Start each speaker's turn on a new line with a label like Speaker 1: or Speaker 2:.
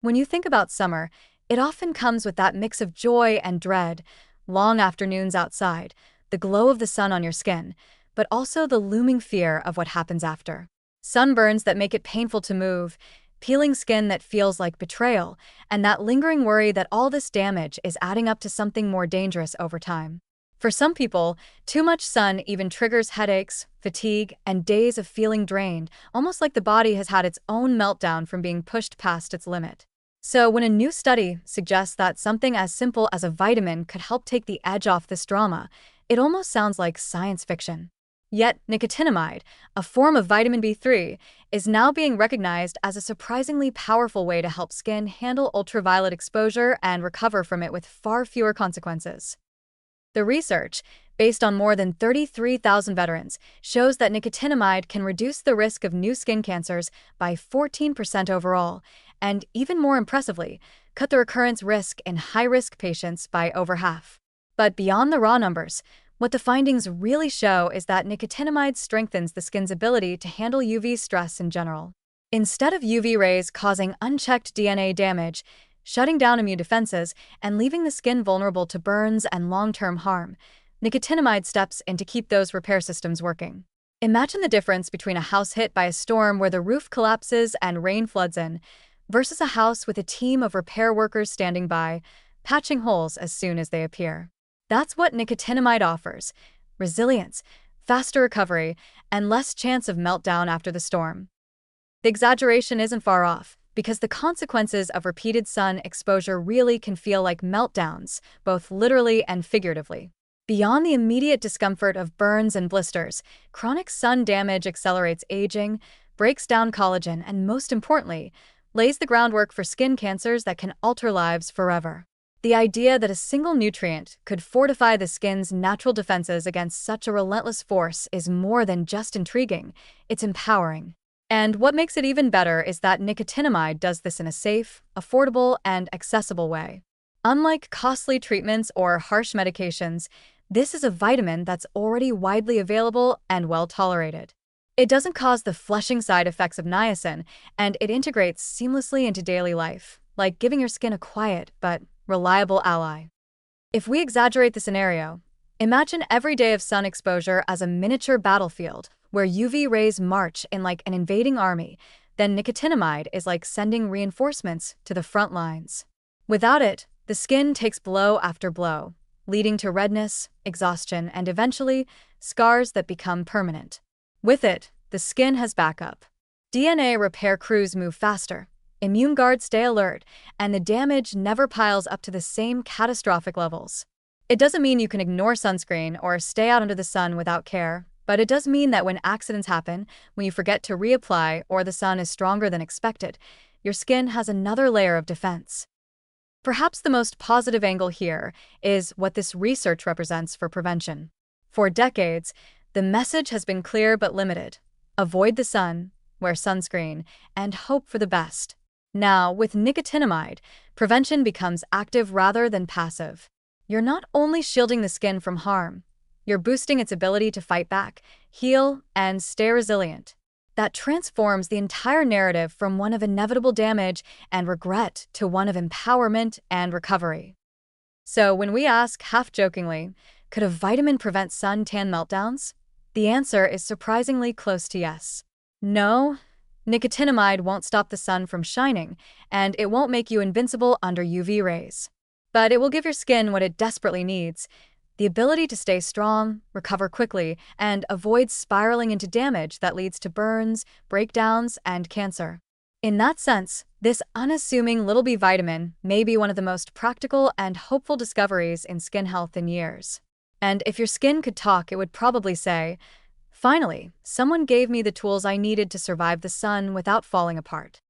Speaker 1: When you think about summer, it often comes with that mix of joy and dread, long afternoons outside, the glow of the sun on your skin, but also the looming fear of what happens after. Sunburns that make it painful to move, peeling skin that feels like betrayal, and that lingering worry that all this damage is adding up to something more dangerous over time. For some people, too much sun even triggers headaches, fatigue, and days of feeling drained, almost like the body has had its own meltdown from being pushed past its limit. So, when a new study suggests that something as simple as a vitamin could help take the edge off this drama, it almost sounds like science fiction. Yet, nicotinamide, a form of vitamin B3, is now being recognized as a surprisingly powerful way to help skin handle ultraviolet exposure and recover from it with far fewer consequences. The research, based on more than 33,000 veterans, shows that nicotinamide can reduce the risk of new skin cancers by 14% overall, and even more impressively, cut the recurrence risk in high-risk patients by over half. But beyond the raw numbers, what the findings really show is that nicotinamide strengthens the skin's ability to handle UV stress in general. Instead of UV rays causing unchecked DNA damage, shutting down immune defenses, and leaving the skin vulnerable to burns and long-term harm, nicotinamide steps in to keep those repair systems working. Imagine the difference between a house hit by a storm where the roof collapses and rain floods in, versus a house with a team of repair workers standing by, patching holes as soon as they appear. That's what nicotinamide offers: resilience, faster recovery, and less chance of meltdown after the storm. The exaggeration isn't far off, because the consequences of repeated sun exposure really can feel like meltdowns, both literally and figuratively. Beyond the immediate discomfort of burns and blisters, chronic sun damage accelerates aging, breaks down collagen, and most importantly, lays the groundwork for skin cancers that can alter lives forever. The idea that a single nutrient could fortify the skin's natural defenses against such a relentless force is more than just intriguing, it's empowering. And what makes it even better is that nicotinamide does this in a safe, affordable, and accessible way. Unlike costly treatments or harsh medications, this is a vitamin that's already widely available and well tolerated. It doesn't cause the flushing side effects of niacin, and it integrates seamlessly into daily life, like giving your skin a quiet but reliable ally. If we exaggerate the scenario, imagine every day of sun exposure as a miniature battlefield where UV rays march in like an invading army, then nicotinamide is like sending reinforcements to the front lines. Without it, the skin takes blow after blow, leading to redness, exhaustion, and eventually, scars that become permanent. With it, the skin has backup. DNA repair crews move faster, immune guards stay alert, and the damage never piles up to the same catastrophic levels. It doesn't mean you can ignore sunscreen or stay out under the sun without care, but it does mean that when accidents happen, when you forget to reapply or the sun is stronger than expected, your skin has another layer of defense. Perhaps the most positive angle here is what this research represents for prevention. For decades, the message has been clear but limited: avoid the sun, wear sunscreen, and hope for the best. Now, with nicotinamide, prevention becomes active rather than passive. You're not only shielding the skin from harm, you're boosting its ability to fight back, heal, and stay resilient. That transforms the entire narrative from one of inevitable damage and regret to one of empowerment and recovery. So when we ask, half-jokingly, could a vitamin prevent suntan meltdowns? The answer is surprisingly close to yes. No, nicotinamide won't stop the sun from shining, and it won't make you invincible under UV rays. But it will give your skin what it desperately needs: the ability to stay strong, recover quickly, and avoid spiraling into damage that leads to burns, breakdowns, and cancer. In that sense, this unassuming little B vitamin may be one of the most practical and hopeful discoveries in skin health in years. And if your skin could talk, it would probably say, "Finally, someone gave me the tools I needed to survive the sun without falling apart."